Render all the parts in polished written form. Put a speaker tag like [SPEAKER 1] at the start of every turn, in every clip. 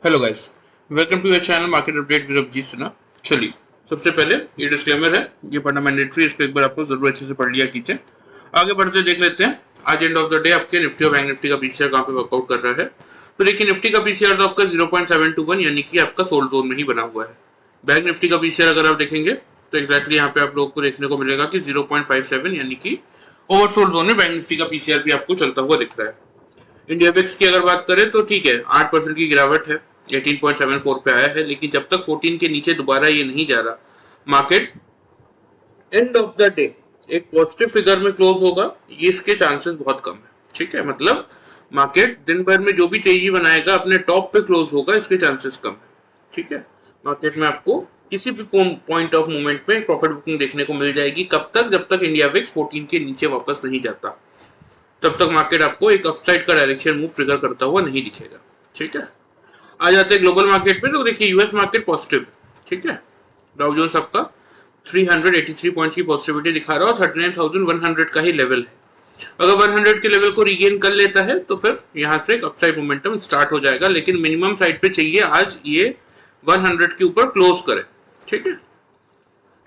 [SPEAKER 1] Hello guys, welcome to your channel Market Update with Abhijit Sinha. चलिए, सबसे पहले ये डिस्क्लेमर है, ये पढ़ना मैंडेटरी, इसको एक बार आपको जरूर अच्छे से पढ़ लिया कीजिए। आगे बढ़ते देख लेते हैं आज एंड ऑफ द डे आपके निफ्टी और बैंक निफ्टी का पीसीआर कहाँ पे वर्कआउट कर रहा है। तो देखिए, निफ्टी का पीसीआर तो आपका 0.721 यानी कि आपका सोल्ड जोन में ही बना हुआ है। बैंक निफ्टी का पीसीआर अगर आप देखेंगे तो एक्जैक्टली यहाँ पे आप लोग को देखने को मिलेगा कि 0.57 यानी कि ओवरसोल्ड जोन में बैंक निफ्टी का पीसीआर भी आपको चलता हुआ दिख रहा है। इंडिया बिक्स की अगर बात करें तो ठीक है, 8% की गिरावट है, 18.74 पे आया है, लेकिन जब तक 14 के नीचे दोबारा ये नहीं जा रहा, market end of the day एक पॉजिटिव फिगर में क्लोज होगा, ये इसके चांसेस बहुत कम है। ठीक है, मतलब मार्केट दिन भर में जो भी तेजी बनाएगा अपने टॉप पे क्लोज होगा, इसके चांसेस कम है। ठीक है, मार्केट में आपको किसी भी पॉइंट ऑफ मूवमेंट में प्रॉफिट बुकिंग देखने को मिल जाएगी। कब तक? जब तक इंडिया विक्स 14 के नीचे वापस नहीं जाता, तब तक मार्केट आपको एक अपसाइड का डायरेक्शन मूव ट्रिगर करता हुआ नहीं दिखेगा। ठीक है, आ जाते हैं ग्लोबल मार्केट में। तो देखिए, यूएस मार्केट पॉजिटिव है। ठीक है, डाउ जोन्स आपका 383 पॉइंट की पॉजिटिविटी दिखा रहा है और 39,100 का ही लेवल है। अगर 100 के लेवल को रीगेन कर लेता है तो फिर यहां से एक अपसाइड मोमेंटम स्टार्ट हो जाएगा, लेकिन मिनिमम साइड पे चाहिए आज ये 100 के ऊपर क्लोज करे। ठीक है,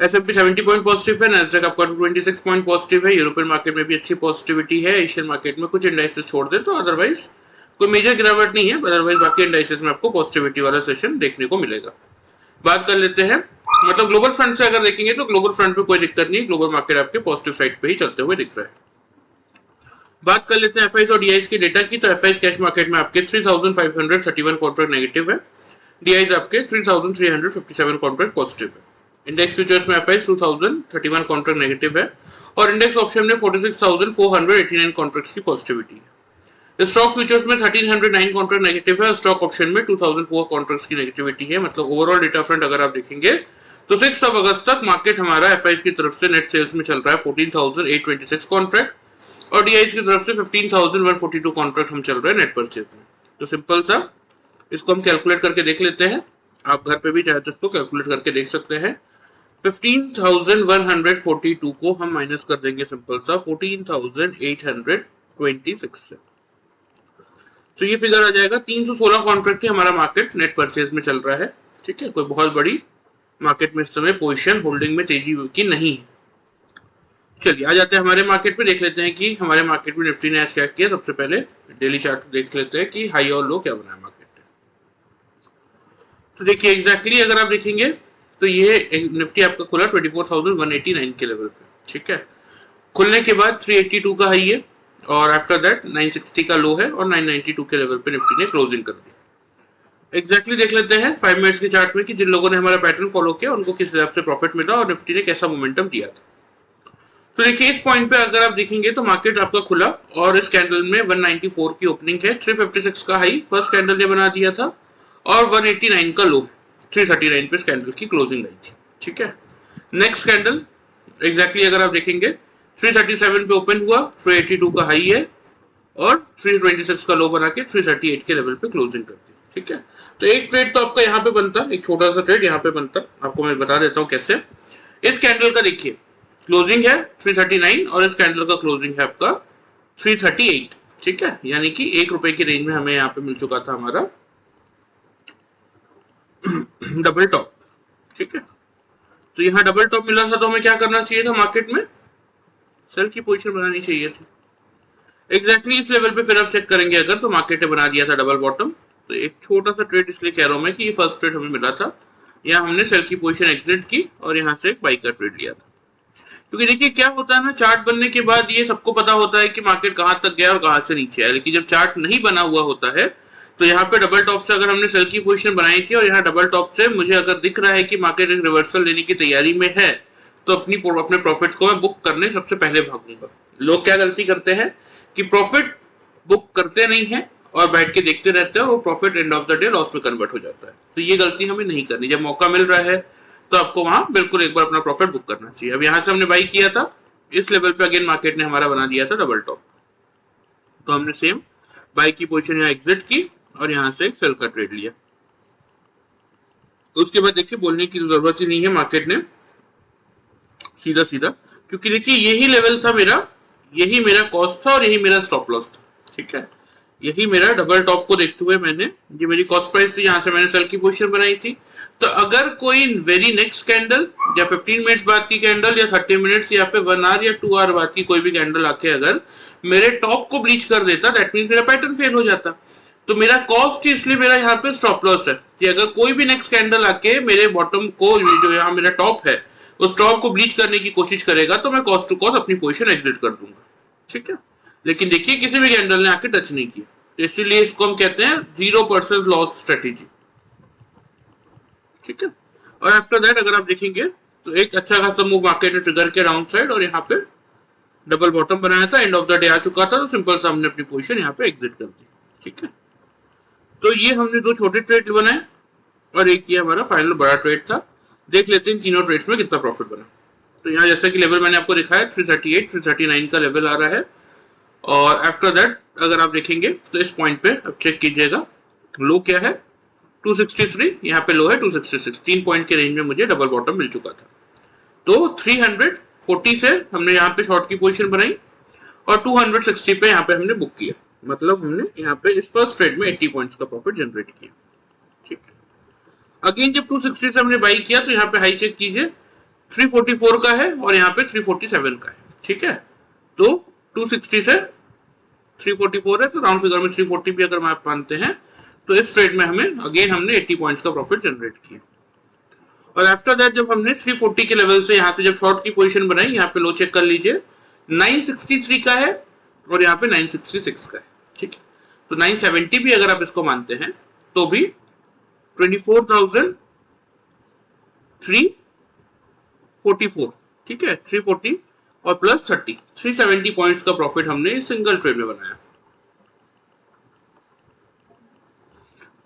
[SPEAKER 1] S&P 70 पॉइंट पॉजिटिव है, नैस्डैक आपका 226 पॉइंट पॉजिटिव है। यूरोपियन मार्केट में भी अच्छी पॉजिटिविटी है। एशियन मार्केट में कुछ इंडाइसेस छोड़ दे तो अदरवाइज कोई मेजर गिरावट नहीं है, अदरवाइज बाकी इंडाइसेस में आपको पॉजिटिविटी वाला सेशन देखने को मिलेगा। बात कर लेते हैं, मतलब ग्लोबल फ्रंट से अगर देखेंगे तो ग्लोबल फ्रंट पे कोई दिक्कत नहीं, ग्लोबल मार्केट आपके पॉजिटिव साइड पे ही चलते हुए दिख रहा है। बात कर लेते हैं एफआईज और डीआईज की डेटा की। तो एफआईज कैश मार्केट में आपके 3,531 कॉन्ट्रैक्ट नेगेटिव है, डीआईज आपके 3,357 कॉन्ट्रैक्ट पॉजिटिव है। इंडेक्स फ्यूचर्स में एफआईज 2,031 कॉन्ट्रैक्ट नेगेटिव है और इंडेक्स ऑप्शन में 46,489 कॉन्ट्रैक्ट्स की पॉजिटिविटी है। स्टॉक फ्यूचर्स में 1,309 कॉन्ट्रैक्ट नेगेटिव है और स्टॉक ऑप्शन में 2,004 कॉन्ट्रैक्ट्स की नेगेटिविटी है। मतलब ओवरऑल डेटा फ्रंट अगर आप देखेंगे तो 6 अगस्त तक मार्केट हमारा एफआईज की तरफ से नेट सेल्स में चल रहा है 14,826 कॉन्ट्रैक्ट और डीआईज की तरफ से 15,142 कॉन्ट्रैक्ट हम चल रहे हैं नेट परचेज में। तो सिंपल सा इसको हम कैलकुलेट करके देख लेते हैं। आप घर पे भी चाहे तो इसको कैलकुलेट करके देख सकते हैं। 15,142 को हम माइनस कर देंगे सिंपल सा 14,826 से, तो ये फिगर आ जाएगा 316 कॉन्ट्रैक्ट ही हमारा मार्केट नेट परचेज में चल रहा है। ठीक है, कोई बहुत बड़ी मार्केट में इस समय पोजीशन होल्डिंग में तेजी की नहीं है। चलिए, आ जाते हैं हमारे मार्केट पे, देख लेते हैं कि हमारे मार्केट में निफ्टी ने आज क्या किया। सबसे पहले डेली चार्ट देख लेते हैं कि हाई और लो क्या बना है मार्केट। तो देखिए, एग्जैक्टली अगर आप देखेंगे तो ये निफ्टी आपका खुला 24,189 के लेवल पे। ठीक है, खुलने के बाद 382 का हाई है और आफ्टर दैट 960 का लो है और 992 के लेवल पे निफ्टी ने क्लोजिंग कर दी। एग्जैक्टली देख लेते हैं 5 मिनट्स के चार्ट में कि जिन लोगों ने हमारा पैटर्न फॉलो किया उनको किस हिसाब से प्रॉफिट मिला और निफ्टी ने कैसा मोमेंटम दिया था। तो देखिए, इस पॉइंट पे अगर आप देखेंगे तो मार्केट आपका खुला और इस कैंडल में 194 की ओपनिंग है, 356 का हाई फर्स्ट कैंडल ने बना दिया था और 189 का लो 339 पे कैंडल की क्लोजिंग आई थी। ठीक है, नेक्स्ट कैंडल एग्जैक्टली अगर आप देखेंगे 337 पे ओपन हुआ, 382 का हाई है और 326 का लो बना के 338 के लेवल पे क्लोजिंग कर दी। ठीक है, तो एक ट्रेड तो आपका यहाँ पे बनता, एक छोटा सा ट्रेड यहाँ पे बनता, आपको मैं बता देता हूँ कैसे। इस कैंडल का देखिए क्लोजिंग है 339 और इस कैंडल का क्लोजिंग है आपका 338। ठीक है, यानी कि ₹1 की रेंज में हमें यहाँ पे मिल चुका था हमारा डबल टॉप। ठीक है, तो यहाँ डबल टॉप मिला था तो हमें क्या करना चाहिए था, मार्केट में सेल की पोजीशन बनानी चाहिए थी। एग्जैक्टली इस लेवल पे फिर आप चेक करेंगे अगर तो मार्केट ने बना दिया था डबल बॉटम। तो एक छोटा सा ट्रेड इसलिए कह रहा हूं मैं कि ये फर्स्ट ट्रेड हमें मिला था, यहाँ हमने सेल की पोजीशन एग्जिट की और यहाँ से एक बाई का ट्रेड लिया था। क्योंकि देखिए क्या होता है ना, चार्ट बनने के बाद ये सबको पता होता है कि मार्केट कहां तक गया और कहां से नीचे आया, लेकिन जब चार्ट नहीं बना हुआ होता है तो यहाँ पे डबल टॉप से अगर हमने सेल की पोजीशन बनाई थी और यहाँ डबल टॉप से मुझे अगर दिख रहा है कि मार्केट एक रिवर्सल लेने की तैयारी में है तो अपने प्रॉफिट्स को मैं बुक करने सबसे पहले भागूंगा। लोग क्या गलती करते हैं कि प्रॉफिट बुक करते नहीं है और बैठ के देखते रहते हैं और वो profit end of the day loss में कन्वर्ट हो जाता है। तो ये गलती हमें नहीं करनी, जब मौका मिल रहा है तो आपको वहां बिल्कुल एक बार अपना प्रॉफिट बुक करना चाहिए। अब यहाँ से हमने बाई किया था, इस लेवल पे अगेन मार्केट ने हमारा बना दिया था डबल टॉप, तो हमने सेम बाई की पोजीशन यहाँ एग्जिट की और यहाँ से एक सेल का ट्रेड लिया। उसके बाद देखिए बोलने की जरूरत ही नहीं है, मार्केट ने सीधा सीधा, क्योंकि देखिए यही लेवल था मेरा, यही मेरा कॉस्ट था और यही मेरा स्टॉप लॉस था। ठीक है, यही मेरा डबल टॉप को देखते हुए मैंने, ये मेरी कॉस्ट प्राइस थी, यहाँ से मैंने सेल की पोजीशन बनाई थी। तो अगर कोई वेरी नेक्स्ट कैंडल या 15 मिनट्स बाद की कैंडल या 30 मिनट्स या फिर 1 आवर या 2 आवर बाद की कोई भी कैंडल आके अगर मेरे टॉप को ब्रीच कर देता, दैट मीन्स मेरा पैटर्न फेल हो जाता। तो मेरा कॉस्ट इसलिए मेरा यहाँ पे स्टॉप लॉस है कि अगर कोई भी नेक्स्ट कैंडल आके मेरे बॉटम को, जो यहाँ मेरा टॉप है, उस टॉप को ब्रीच करने की कोशिश करेगा तो मैं कॉस्ट टू कॉस्ट अपनी पोजीशन एग्जिट कर दूंगा। ठीक है, लेकिन देखिए किसी भी कैंडल ने आके टच नहीं किया, तो इसीलिए इसको हम कहते हैं 0% लॉस स्ट्रेटेजी। ठीक है, और आफ्टर दैट अगर आप देखेंगे तो एक अच्छा खासा मूव मार्केट ने ट्रिगर किया डाउन साइड और यहाँ पे डबल बॉटम बनाया था, एंड ऑफ द डे आ चुका था, तो सिंपल सा हमने अपनी पोजीशन यहाँ पे एग्जिट कर दी। ठीक है, तो ये हमने दो छोटे ट्रेड बनाए और एक ये हमारा फाइनल बड़ा ट्रेड था। देख लेते हैं तीनों ट्रेड्स में कितना प्रॉफिट बना। तो यहाँ जैसा कि लेवल मैंने आपको दिखाया 338 339 का लेवल आ रहा है, और आफ्टर दैट अगर आप देखेंगे तो इस पॉइंट पे अब चेक कीजिएगा लो क्या है 263, यहाँ पे लो है 266, 3 पॉइंट के रेंज में मुझे डबल बॉटम मिल चुका था। तो 340 से हमने यहाँ पे शॉर्ट की पोजीशन बनाई और 260 पे यहाँ पे हमने बुक किया, मतलब हमने यहाँ पे इस फर्स्ट ट्रेड में 80 पॉइंट्स का प्रॉफिट जनरेट किया। ठीक है, अगेन जब 260 से हमने बाई किया तो यहाँ पे हाई चेक कीजिए 344 का है और यहाँ पे 347 का है। ठीक है, तो 260 से 344 है, तो राउंड फिगर में 340 भी अगर आप मानते हैं तो इस ट्रेड में हमें अगेन हमने 80 पॉइंट्स का प्रॉफिट जनरेट किया। और आफ्टर दैट जब हमने 340 के लेवल से यहाँ से जब शॉर्ट की पोजीशन बनाई, यहाँ पे लो चेक कर लीजिए 963 का है और यहाँ पे 966 का है। ठीक है, तो 970 भी अगर आप इसको मानते हैं तो भी 24,344। ठीक है, 340 और प्लस 30 370 पॉइंट्स का प्रॉफिट हमने इस सिंगल ट्रेड में बनाया।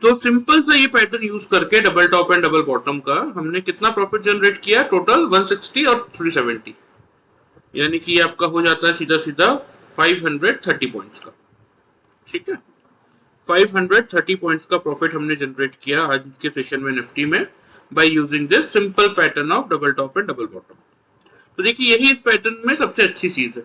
[SPEAKER 1] तो सिंपल सा ये पैटर्न यूज करके double top and double bottom का हमने कितना प्रॉफिट जनरेट किया, टोटल 160 और 370, यानी कि आपका हो जाता है सीधा सीधा 530 पॉइंट्स का। ठीक है, 530 पॉइंट्स का प्रॉफिट हमने जनरेट किया आज के सेशन में निफ्टी में by using this simple pattern of double top and double bottom. तो देखिए यही इस पैटर्न में सबसे अच्छी चीज है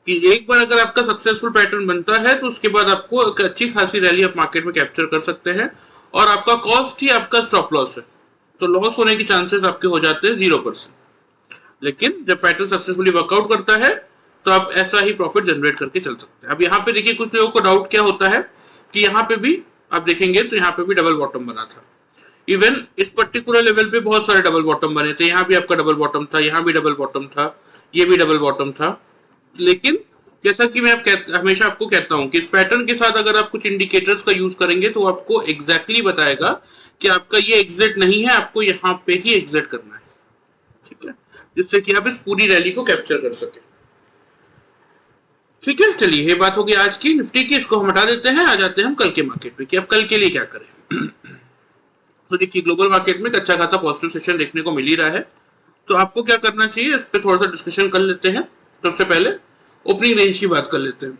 [SPEAKER 1] कि एक बार अगर आपका सक्सेसफुल पैटर्न बनता है तो उसके बाद आपको एक अच्छी खासी रैली आप मार्केट में कैप्चर कर सकते हैं, और आपका कॉस्ट ही आपका स्टॉप लॉस है, तो लॉस होने के चांसेस आपके हो जाते हैं 0%। लेकिन जब पैटर्न सक्सेसफुली वर्कआउट करता है तो आप ऐसा ही प्रॉफिट जनरेट करके चल सकते हैं। अब यहाँ पे देखिए कुछ लोगों को डाउट क्या होता है कि यहाँ पे भी आप देखेंगे तो यहाँ पे भी डबल बॉटम बना था, इवन इस पर्टिकुलर लेवल पे बहुत सारे डबल बॉटम बने थे, यहाँ भी आपका डबल बॉटम था, यहाँ भी डबल बॉटम था, ये भी डबल बॉटम था। लेकिन जैसा कि मैं हमेशा आपको कहता हूं कि इस पैटर्न के साथ अगर आप कुछ इंडिकेटर्स का यूज करेंगे तो आपको एग्जैक्टली बताएगा कि आपका ये एग्जिट नहीं है, आपको यहाँ पे ही एग्जिट करना है। ठीक है, जिससे कि आप इस पूरी रैली को कैप्चर कर सके। ठीक है, चलिए ये बात होगी आज की निफ्टी की, इसको हम हटा देते हैं, आ जाते हैं हम कल के मार्केट पे कि अब कल के लिए क्या करें। तो देखिए ग्लोबल मार्केट में अच्छा खासा पॉजिटिव सेशन देखने को मिल ही रहा है, तो आपको क्या करना चाहिए इस पे थोड़ा सा डिस्कशन कर लेते हैं। सबसे पहले ओपनिंग रेंज की बात कर लेते हैं।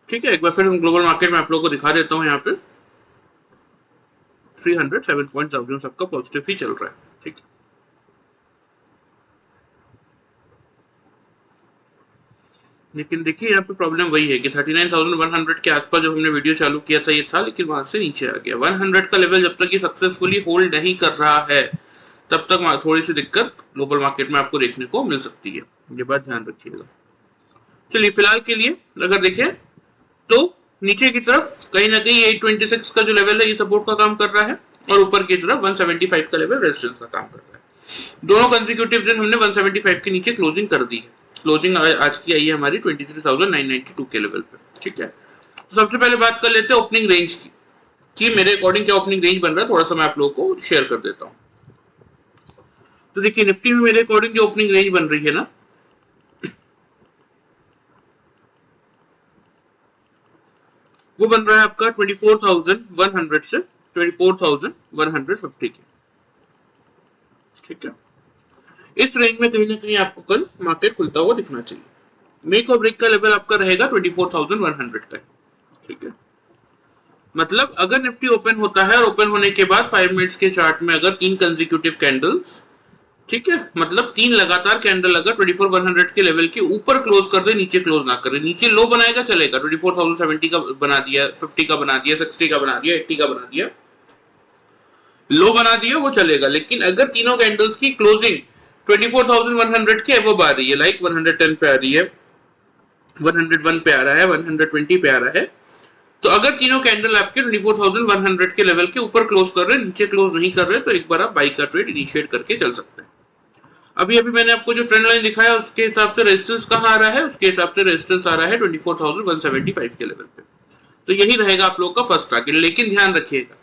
[SPEAKER 1] ठीक है, एक बार फिर हम ग्लोबल मार्केट में आप लोगों को दिखा देता हूं, यहाँ पे 307 पॉइंट सबका पॉजिटिव ही चल रहा है। ठीक है, लेकिन देखिए यहाँ पे प्रॉब्लम वही है कि 39,100 के आसपास जब हमने वीडियो चालू किया था ये था, लेकिन वहां से नीचे आ गया 100 का लेवल। जब तक ये सक्सेसफुली होल्ड नहीं कर रहा है तब तक थोड़ी सी दिक्कत ग्लोबल मार्केट में आपको देखने को मिल सकती है, ये बात ध्यान रखिएगा। चलिए फिलहाल के लिए अगर देखें तो नीचे की तरफ कहीं ना कहीं 826 का जो लेवल है ये सपोर्ट का काम कर रहा है, और ऊपर की तरफ 175 का लेवल रेजिस्टेंस का काम कर रहा है। दोनों कंसेक्यूटिव दिन हमने 175 के नीचे क्लोजिंग कर दी है। क्लोजिंग आज की आई है हमारी 23,992 के लेवल पे। ठीक है, तो सबसे पहले बात कर लेते हैं ओपनिंग रेंज की कि मेरे अकॉर्डिंग क्या ओपनिंग रेंज बन रहा है, थोड़ा सा मैं आप लोगों को शेयर कर देता हूँ। तो देखिए निफ्टी में मेरे अकॉर्डिंग जो ओपनिंग रेंज बन रही है ना, वो बन रहा है आपका 24,100 से 24,150 की। ठीक है, इस रेंज में कहीं ना कहीं आपको कल मार्केट खुलता हुआ दिखना चाहिए। मेक और ब्रेक का लेवल आपका रहेगा 24,100 का। ठीक है, मतलब अगर निफ्टी ओपन होता है और ओपन होने के बाद 5 मिनट्स के चार्ट में अगर 3 कंसेक्यूटिव कैंडल्स ठीक है, मतलब 3 लगातार कैंडल अगर 24,100 के लेवल के ऊपर क्लोज कर दे, नीचे क्लोज ना करे, नीचे लो बनाएगा चलेगा, 24,070 का बना दिया, 50 का बना दिया, 60 का बना दिया, 80 का बना दिया, लो बना दिया वो चलेगा। लेकिन अगर तीनों कैंडल्स की क्लोजिंग 24,100 के अबव आ रही है, लाइक 110 पे आ रही है, 101 पे आ रहा है, 120 पे आ रहा है, तो अगर तीनों कैंडल आपके 24,100 के लेवल के ऊपर क्लोज कर रहे हैं, नीचे क्लोज नहीं कर रहे, तो एक बार आप बाई का ट्रेड इनिशिएट करके चल सकते हैं। अभी अभी मैंने आपको जो ट्रेंड लाइन दिखाया उसके हिसाब से रेजिस्टेंस कहां आ रहा है, उसके हिसाब से रेजिस्टेंस आ रहा है 24,175 के लेवल पे। तो यही रहेगा आप लोग का फर्स्ट टारगेट। लेकिन ध्यान रखिएगा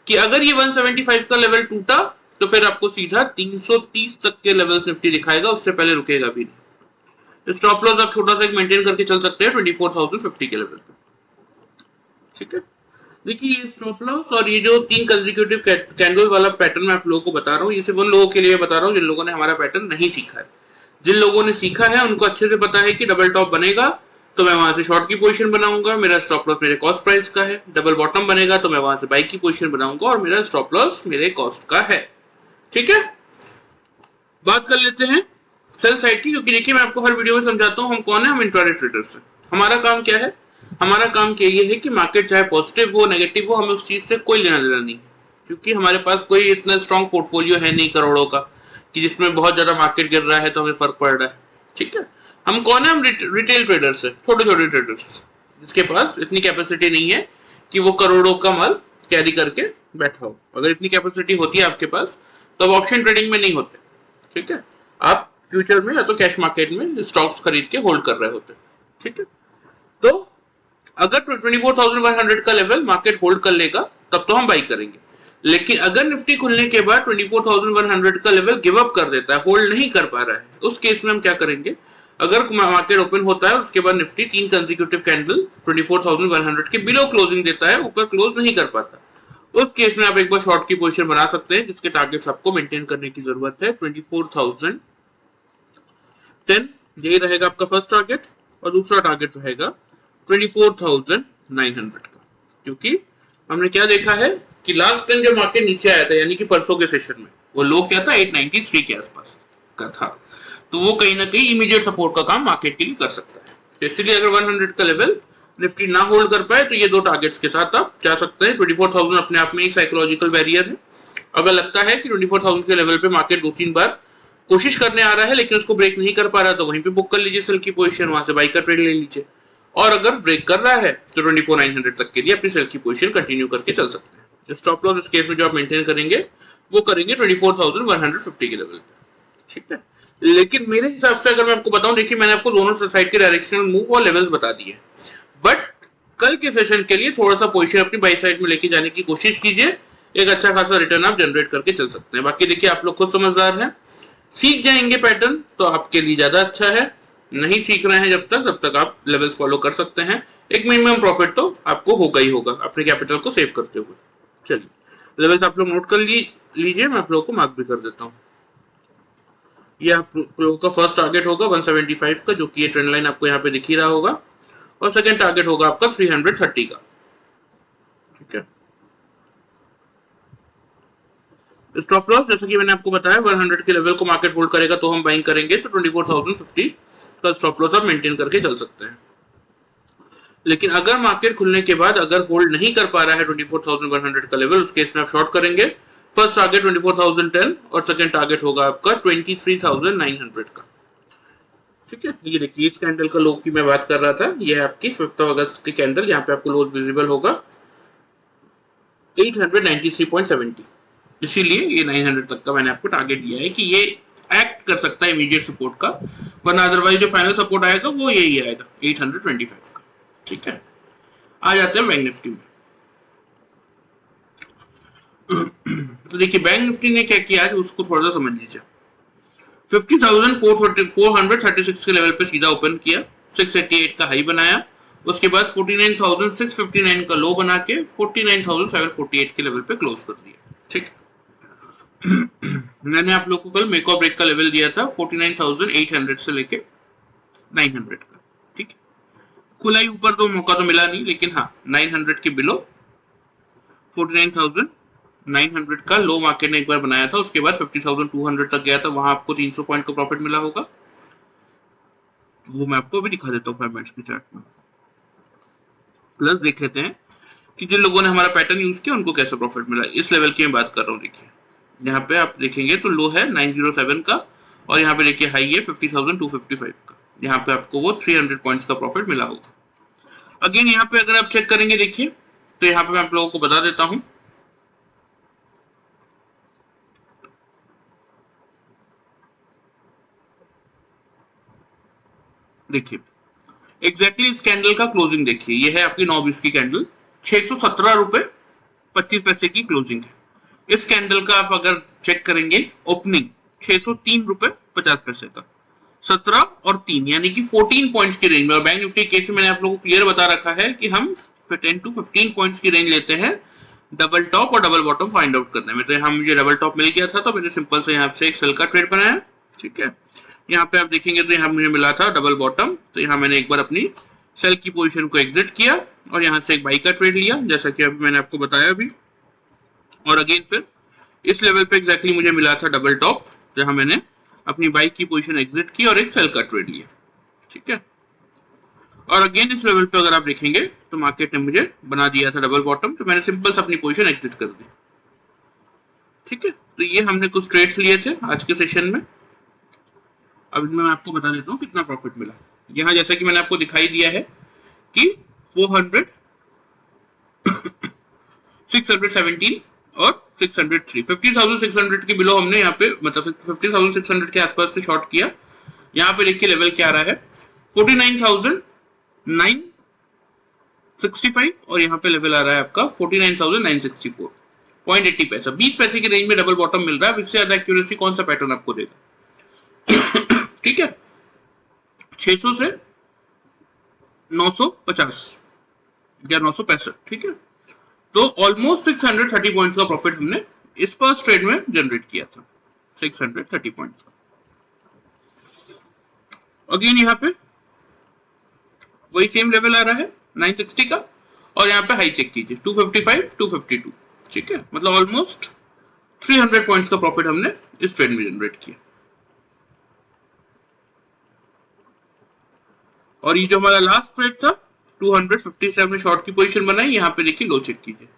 [SPEAKER 1] कि अगर ये 175 का लेवल टूटा तो फिर आपको सीधा 330 तक के लेवल निफ्टी दिखाएगा, उससे पहले रुकेगा भी नहीं। स्टॉप लॉस आप छोटा सा एक मेंटेन करके चल सकते हैं 24,050 के लेवल पे। ठीक है, देखिए ये स्टॉप लॉस और ये जो 3 कंसेक्यूटिव कैंडल वाला पैटर्न मैं आप लोगों को बता रहा हूँ, ये सिर्फ उन लोगों के लिए बता रहा हूँ जिन लोगों ने हमारा पैटर्न नहीं सीखा है। जिन लोगों ने सीखा है उनको अच्छे से पता है कि डबल टॉप बनेगा तो मैं वहां से शॉर्ट की पोजीशन बनाऊंगा, मेरा स्टॉप लॉस मेरे कॉस्ट प्राइस का है। डबल बॉटम बनेगा तो मैं वहां से बाई की पोजीशन बनाऊंगा और मेरा स्टॉप लॉस मेरे कॉस्ट का है। ठीक है, बात कर लेते हैं सेल साइड की, क्योंकि देखिए मैं आपको हर वीडियो में समझाता हूँ हम कौन है, हम इंट्राडे ट्रेडर्स हैं। हमारा काम क्या है, हमारा काम क्या ये है कि मार्केट चाहे पॉजिटिव हो नेगेटिव हो, हमें उस चीज से कोई लेना देना नहीं, क्योंकि हमारे पास कोई इतना स्ट्रॉन्ग पोर्टफोलियो है नहीं करोड़ों का कि जिसमें बहुत ज्यादा मार्केट गिर रहा है तो हमें फर्क पड़ रहा है। ठीक है, हम कौन है, हम रिटेल ट्रेडर्स है, छोटे छोटे ट्रेडर्स जिसके पास इतनी कैपेसिटी नहीं है कि वो करोड़ों का माल कैरी करके बैठा हो। अगर इतनी कैपेसिटी होती है आपके पास तो अब ऑप्शन ट्रेडिंग में नहीं होते। ठीक है, आप फ्यूचर में या तो कैश मार्केट में स्टॉक्स खरीद के होल्ड कर रहे होते। ठीक है, तो अगर 24,100 का लेवल मार्केट होल्ड कर लेगा तब तो हम बाई करेंगे। लेकिन अगर निफ्टी खुलने के बाद 24,100 का लेवल गिव अप कर देता है, होल्ड नहीं कर पा रहा है, उस केस में हम क्या करेंगे, अगर मार्केट ओपन होता है उसके बाद निफ्टी 3 कंसेक्यूटिव कैंडल 24,100 के बिलो क्लोजिंग देता है, ऊपर क्लोज नहीं कर पाता, उस केस में आप एक बार शॉर्ट की पोजीशन बना सकते हैं, जिसके टारगेट्स आपको मेंटेन करने की जरूरत है। 24,010 यही रहेगा आपका फर्स्ट टारगेट, और दूसरा टारगेट रहेगा 24,900 का, क्योंकि हमने क्या देखा है कि लास्ट टाइम जब मार्केट नीचे आया था, यानी कि परसों के सेशन में, वो लो क्या था 893 के आसपास का था, तो वो कहीं ना कहीं इमीडिएट सपोर्ट का काम मार्केट के लिए कर सकता है। तो इसलिए अगर 100 का लेवल निफ्टी ना होल्ड कर पाए तो ये दो टारगेट्स के साथ आप जा सकते हैं। 24,000 अपने आप में एक साइकोलॉजिकल बैरियर है। अगर लगता है कि 24,000 के लेवल पे मार्केट 2-3 बार कोशिश करने आ रहा है लेकिन उसको ब्रेक नहीं कर पा रहा, तो वहीं पे बुक कर लीजिए सेल की पोजीशन, वहां से बाई का ट्रेड ले लीजिए। और अगर ब्रेक कर रहा है तो 24,900 तक के लिए अपनी सेल की पोजीशन कंटिन्यू करके चल सकते हैं। स्टॉप लॉस इस केस में जो आप मेंटेन करेंगे वो करेंगे 24,150 के लेवल पे। ठीक है, लेकिन मेरे हिसाब से अगर मैं आपको बताऊं, देखिए मैंने आपको दोनों साइड के डायरेक्शनल मूव और लेवल्स बता दिए, बट कल के सेशन के लिए थोड़ा सा पोजीशन अपनी बाई साइड में लेके जाने की कोशिश कीजिए, एक अच्छा खासा रिटर्न आप जनरेट करके चल सकते हैं। बाकी देखिए आप लोग खुद समझदार हैं, सीख जाएंगे पैटर्न तो आपके लिए ज्यादा अच्छा है, नहीं सीख रहे हैं जब तक आप लेवल्स फॉलो कर सकते हैं। एक मिनिमम प्रॉफिट तो आपको होगा ही होगा अपने कैपिटल को सेव करते हुए। चलिए लेवल्स आप लोग नोट कर लीजिए, मैं आप लोगों को मार्क भी कर देता हूँ। ये आप लोगों का फर्स्ट टारगेट होगा 175 का, जो कि ये ट्रेंड लाइन आपको यहाँ पे दिख ही रहा होगा, और सेकंड टारगेट होगा आपका 330 का। ठीक है, स्टॉप लॉस जैसे कि मैंने आपको बताया 100 के लेवल को मार्केट होल्ड करेगा तो हम बाइंग करेंगे, तो 24,050 का स्टॉप लॉस आप मेंटेन करके चल सकते हैं। लेकिन अगर मार्केट खुलने के बाद अगर होल्ड नहीं कर पा रहा है 24,100 का लेवल, उस केस में आप शॉर्ट करेंगे। फर्स्ट टारगेट 24,010 और सेकंड टारगेट होगा आपका 23,900 का। ठीक है, ये देखिए इस कैंडल का लो की मैं बात कर रहा था, ये है आपकी 5 अगस्त की कैंडल, यहाँ पे आपको लो विजिबल होगा 893.70, इसीलिए ये 900 तक का मैंने आपको टारगेट दिया है कि ये एक्ट कर सकता है इमीडिएट सपोर्ट का, वरना अदरवाइज जो फाइनल सपोर्ट आएगा वो यही आएगा 825 का। ठीक है, आ जाते हैं बैंक निफ्टी में। तो देखिए बैंक निफ्टी ने क्या किया आज उसको थोड़ा सा समझ लीजिए। 50,436 के लेवल पे सीधा ओपन किया, 688 का हाई बनाया, उसके बाद 49,659 का लो बना के 49,748 के लेवल पे क्लोज कर दिया। ठीक, मैंने आप लोगों को कल मेक और ब्रेक का लेवल दिया था 49,800 से लेके 900 का। ठीक, खुला ही ऊपर तो मौका तो मिला नहीं, लेकिन हाँ 900 के बिलो 49,000 900 का लो मार्केट ने एक बार बनाया था, उसके बाद 50,200 तक गया था, वहां आपको 300 पॉइंट का प्रॉफिट मिला होगा। वो मैं आपको अभी दिखा देता हूँ 5 मिनट्स के चार्ट में। प्लस देख लेते हैं कि जिन लोगों ने हमारा पैटर्न यूज किया उनको कैसा प्रॉफिट मिला। इस लेवल की मैं बात कर रहा हूँ। देखिए यहाँ पे आप देखेंगे तो लो है 907 का, और यहाँ पे देखिए हाई है 50,255 का। यहाँ पे आपको वो 300 पॉइंट्स का प्रॉफिट मिला होगा। अगेन यहाँ पे अगर आप चेक करेंगे, देखिए तो यहाँ पे मैं आप लोगों को बता देता हूँ। देखिए एग्जैक्टली इस कैंडल का क्लोजिंग देखिए, ये है आपकी 9:20 की कैंडल, 617 रुपए 25 पैसे की क्लोजिंग है। इस कैंडल का आप अगर चेक करेंगे ओपनिंग 603 रुपए 50 पैसे का, 17 और 3 यानी कि 14 पॉइंट्स की रेंज में। और बैंक निफ्टी केस में मैंने आप लोगों को क्लियर बता रखा है कि हम 10 to 15 पॉइंट्स की रेंज लेते हैं डबल टॉप और डबल बॉटम फाइंड आउट करने में। तो यहाँ मुझे डबल टॉप मिल गया था, तो मैंने सिंपल से यहाँ से एक सेल का ट्रेड बनाया। ठीक है, यहाँ पे आप देखेंगे तो यहाँ मुझे मिला था डबल बॉटम, तो यहाँ मैंने एक बार अपनी सेल की पोजीशन को एग्जिट किया और यहाँ से एक बाई का ट्रेड लिया, जैसा कि अभी मैंने आपको बताया अभी। और अगेन फिर इस लेवल पे एग्जैक्टली मुझे मिला था डबल टॉप, जहां मैंने अपनी बाई की पोजीशन एग्जिट की और एक सेल का ट्रेड लिया। ठीक है, और अगेन इस लेवल पे अगर आप देखेंगे तो मार्केट ने मुझे बना दिया था डबल बॉटम, तो मैंने सिंपल से अपनी पोजीशन एग्जिट कर दी। ठीक है, तो ये हमने कुछ ट्रेड्स लिए थे आज के सेशन में। अब मैं आपको बता देता हूँ कितना प्रॉफिट मिला। यहाँ जैसा कि मैंने आपको दिखाई दिया है कि 400, 617 और 603, 50,600 के बिलो हमने यहाँ पे मतलब 50,600 के आसपास से शॉर्ट किया। यहाँ पे देखिए लेवल क्या आ रहा है 49,965 और यहाँ पे लेवल आ रहा है आपका 49,964, 0.80 पैसा, 20 पैसे की रेंज में डबल बॉटम मिल रहा है। इससे ज्यादा एक्यूरेसी कौन सा पैटर्न आपको देगा। ठीक है, 600 से 950 या 965। ठीक है, तो ऑलमोस्ट 630 पॉइंट्स का प्रॉफिट हमने इस फर्स्ट ट्रेड में जनरेट किया था, 630 पॉइंट्स का। अगेन यहाँ पे वही सेम लेवल आ रहा है 960 का, और यहाँ पे हाई चेक कीजिए 255, 252। ठीक है, मतलब ऑलमोस्ट 300 पॉइंट्स का प्रॉफिट हमने इस ट्रेड में जनरेट किया। और ये जो हमारा लास्ट ट्रेड था 250 से हमने शॉर्ट की पोजीशन बनाई। यहाँ पे देखिए लो चेक कीजिए,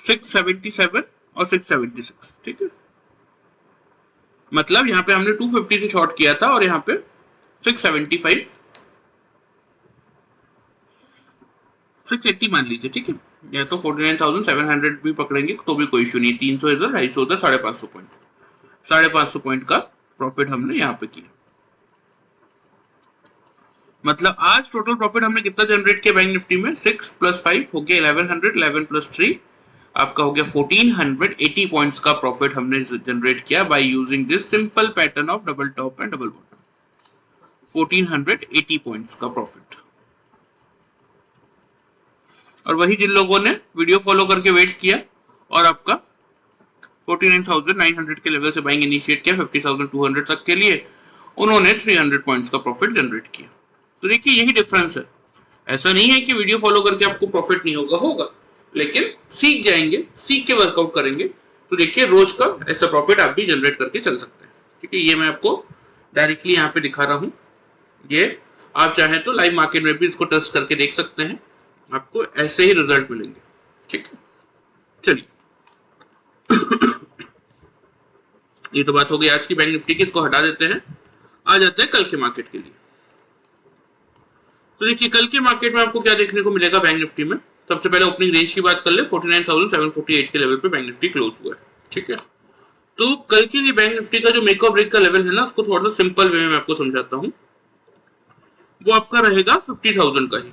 [SPEAKER 1] 677 और 676। ठीक है, मतलब यहाँ पे हमने 250 से शॉर्ट किया था और यहाँ पे 675, 680 मान लीजिए। ठीक है, या तो 49,700 भी पकड़ेंगे तो भी कोई इशू नहीं, 300 इधर 250 उधर, 550 पॉइंट, 550 पॉइंट का प्रॉफिट हमने यहाँ पे किया। मतलब आज टोटल प्रॉफिट हमने कितना जनरेट किया बैंक निफ्टी में, 6 + 5 हो गया 1100, 11 + 3 आपका हो गया 1480 पॉइंट्स का प्रॉफिट हमने जनरेट किया by using this simple pattern of double top and double bottom. 1480 points का प्रॉफिट। और वही जिन लोगों ने वीडियो फॉलो करके वेट किया और आपका 49,900 के लेवल से बाइंग इनिशिएट किया 50,200 तक के लिए, उन्होंने 300 पॉइंट्स का प्रॉफिट जनरेट किया। तो देखिए यही डिफरेंस है। ऐसा नहीं है कि वीडियो फॉलो करके आपको प्रॉफिट नहीं होगा, होगा, लेकिन सीख जाएंगे, सीख के वर्कआउट करेंगे तो देखिए रोज का ऐसा प्रॉफिट आप भी जनरेट करके चल सकते हैं। ठीक है, ये मैं आपको डायरेक्टली यहाँ पे दिखा रहा हूँ। ये आप चाहें तो लाइव मार्केट में भी इसको टेस्ट करके देख सकते हैं, आपको ऐसे ही रिजल्ट मिलेंगे। ठीक है, चलिए ये तो बात हो गई आज की बैंक निफ्टी की, इसको हटा देते हैं। आ जाते हैं कल के मार्केट के लिए। तो देखिए कल के मार्केट में आपको क्या देखने को मिलेगा बैंक निफ्टी में। सबसे पहले ओपनिंग रेंज की बात कर ले, 49,748 के लेवल पे बैंक निफ्टी क्लोज हुआ है। ठीक है, तो कल के लिए बैंक निफ्टी का जो मेक और ब्रेक का लेवल है ना, उसको थोड़ा सा सिंपल वे में मैं आपको समझाता हूँ। वो आपका रहेगा 50,000 का ही।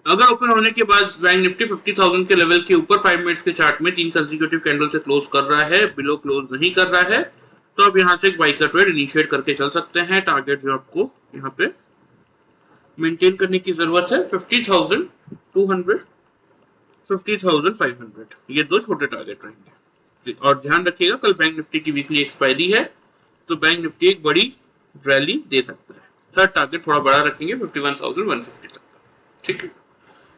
[SPEAKER 1] अगर ओपन होने के बाद बैंक निफ्टी 50,000 के लेवल के ऊपर 5 मिनट्स के चार्ट में 3 कंसेक्यूटिव कैंडल से क्लोज कर रहा है, बिलो क्लोज नहीं कर रहा है, तो आप यहां से एक बाई का ट्रेड इनिशिएट करके चल सकते हैं। टारगेट जो आपको यहाँ पे मेंटेन करने की जरूरत है 50,200, 50,500, ये दो छोटे टारगेट रहेंगे। और ध्यान रखिएगा कल बैंक निफ्टी की वीकली एक्सपायरी है, तो बैंक निफ्टी एक बड़ी रैली दे सकता है। थर्ड टारगेट थोड़ा बड़ा रखेंगे 51,150 तक, ठीक है।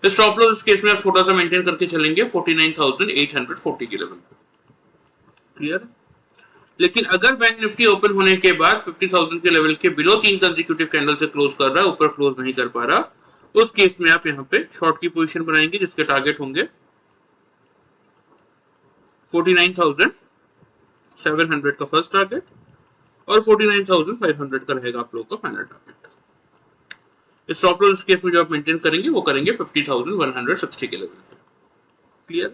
[SPEAKER 1] स्टॉप लॉस इस केस में आप छोटा सा मेंटेन करके चलेंगे 49,840 के लेवल पे, क्लियर। लेकिन अगर बैंक निफ्टी ओपन होने के बाद 50,000 के लेवल के बिलो 3 कंसेक्यूटिव कैंडल से क्लोज कर रहा है, ऊपर क्लोज नहीं कर पा रहा, उस केस में आप यहाँ पे शॉर्ट की पोजीशन बनाएंगे जिसके टारगेट होंगे 49,700 का फर्स्ट टारगेट और 49,500 का रहेगा आप लोगों का फाइनल टारगेट। स्टॉप लॉस इस केस में जो आप मेंटेन करेंगे वो करेंगे 50,160 के लेवल पे, क्लियर।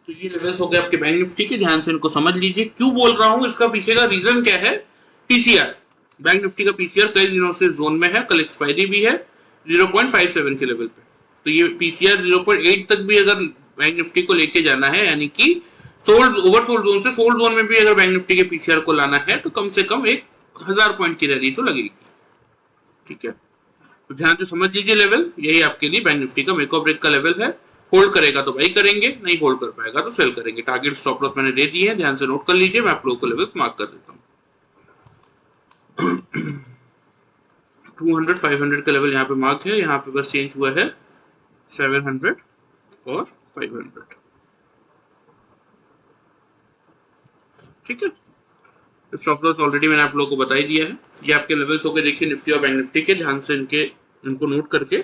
[SPEAKER 1] तो ये लेवल्स हो गए आपके बैंक निफ्टी के, ध्यान से इनको समझ लीजिए। क्यों बोल रहा हूं, इसका पीछे का रीजन क्या है। पीसीआर, बैंक निफ्टी का पीसीआर कई दिनों से जोन में है, कल एक्सपायरी भी है 0.57 के लेवल पे। तो ये पीसीआर 0.8 तक भी अगर बैंक निफ्टी को लेके जाना है, यानी कि सोल्ड ओवरसोल्ड जोन से सोल्ड जोन में भी अगर बैंक निफ्टी के पीसीआर को लाना है तो कम से कम 1000 पॉइंट की रैली तो लगेगी, ठीक है। तो ध्यान से समझ लीजिए लेवल, यही आपके लिए बैंक निफ्टी का मेक और ब्रेक का लेवल है। होल्ड करेगा तो बाई करेंगे, नहीं होल्ड कर पाएगा तो सेल करेंगे। टारगेट स्टॉप लॉस मैंने दे दी है, ध्यान से नोट कर लीजिए। मैं आप लोगों को लेवल्स मार्क कर देता हूँ। 200 500 का लेवल यहाँ पे मार्क है, यहाँ पे बस चेंज हुआ है 700 और 500, ठीक है। स्टॉप लॉस ऑलरेडी मैंने आप लोगों को बता ही दिया है। ये आपके लेवल्स हो गए, देखिए निफ्टी और बैंक निफ्टी के, ध्यान से इनको नोट करके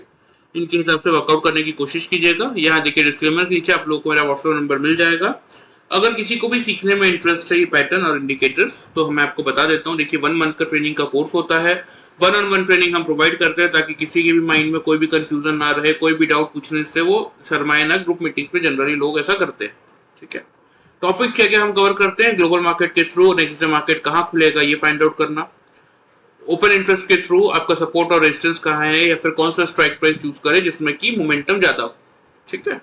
[SPEAKER 1] इनके हिसाब से वर्कआउट करने की कोशिश कीजिएगा। यहाँ देखिए डिस्क्लेमर के नीचे आप लोगों को मेरा व्हाट्सएप नंबर मिल जाएगा। अगर किसी को भी सीखने में इंटरेस्ट है ये पैटर्न और इंडिकेटर्स, तो मैं आपको बता देता हूँ। देखिए 1 मंथ का ट्रेनिंग का कोर्स होता है, 1-on-1 ट्रेनिंग हम प्रोवाइड करते हैं ताकि किसी के भी माइंड में कोई भी कंफ्यूजन ना रहे, कोई भी डाउट पूछने से वो शर्माए ना। ग्रुप मीटिंग पे जनरली लोग ऐसा करते हैं, ठीक है। टॉपिक क्या क्या हम कवर करते हैं, ग्लोबल मार्केट के थ्रू नेक्स्ट डे मार्केट कहाँ खुलेगा ये फाइंड आउट करना, ओपन इंटरेस्ट के थ्रू आपका सपोर्ट और रेजिस्टेंस कहाँ है, या फिर कौन सा स्ट्राइक प्राइस चूज करें जिसमें कि मोमेंटम ज्यादा हो, ठीक है।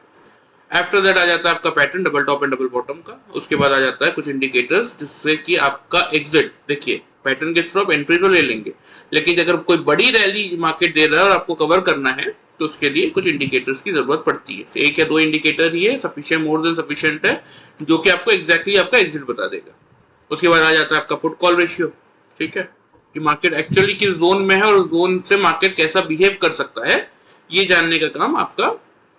[SPEAKER 1] आफ्टर दैट आ जाता है आपका pattern double top and double bottom का। उसके बाद आ जाता है कुछ इंडिकेटर्स जिससे कि आपका एग्जिट, देखिए पैटर्न के थ्रू आप एंट्री तो ले लेंगे, लेकिन अगर कोई बड़ी रैली मार्केट दे रहा है और आपको कवर करना है तो उसके लिए कुछ इंडिकेटर्स की जरूरत पड़ती है। 1 या 2 इंडिकेटर ही है सफिशिएंट, मोर देन सफिशिएंट है, जो कि आपको एग्जैक्टली आपका एग्जिट बता देगा। उसके बाद आ जाता है आपका पुट कॉल रेशियो, ठीक है, कि मार्केट एक्चुअली किस जोन में है और जोन से मार्केट कैसा बिहेव कर सकता है, ये जानने का काम आपका,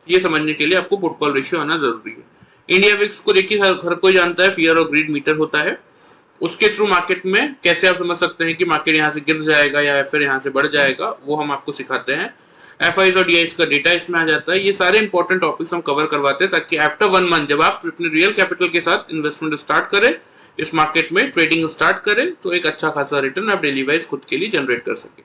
[SPEAKER 1] ये समझने के लिए आपको पुट कॉल रेशियो आना जरूरी है। इंडिया विक्स को देखिए हर कोई जानता है, फियर और ग्रीड मीटर होता है। उसके थ्रू मार्केट में कैसे आप समझ सकते हैं कि मार्केट यहाँ से गिर जाएगा या फिर यहाँ से बढ़ जाएगा, वो हम आपको सिखाते हैं। एफआईज और डीआईज का डेटा इसमें आ जाता है। ये सारे इंपॉर्टेंट टॉपिक्स हम कवर करवाते हैं ताकि आफ्टर 1 मंथ जब आप अपने रियल कैपिटल के साथ इन्वेस्टमेंट स्टार्ट करें, इस मार्केट में ट्रेडिंग स्टार्ट करें, तो एक अच्छा खासा रिटर्न आप डेली वाइज खुद के लिए जनरेट कर सके।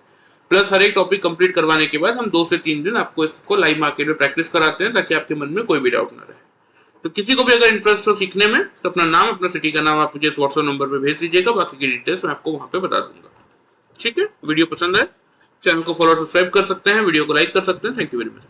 [SPEAKER 1] प्लस हर एक टॉपिक कंप्लीट करवाने के बाद हम 2 से 3 दिन आपको इसको लाइव मार्केट में प्रैक्टिस कराते हैं ताकि आपके मन में कोई भी डाउट ना रहे। तो किसी को भी अगर इंटरेस्ट हो सीखने में तो अपना नाम, अपना सिटी का नाम आप मुझे इस व्हाट्सएप नंबर पे भेज दीजिएगा, बाकी की डिटेल्स मैं आपको वहां पे बता दूंगा, ठीक है। वीडियो पसंद है, चैनल को फॉलो और सब्सक्राइब कर सकते हैं, वीडियो को लाइक कर सकते हैं। Thank you very much.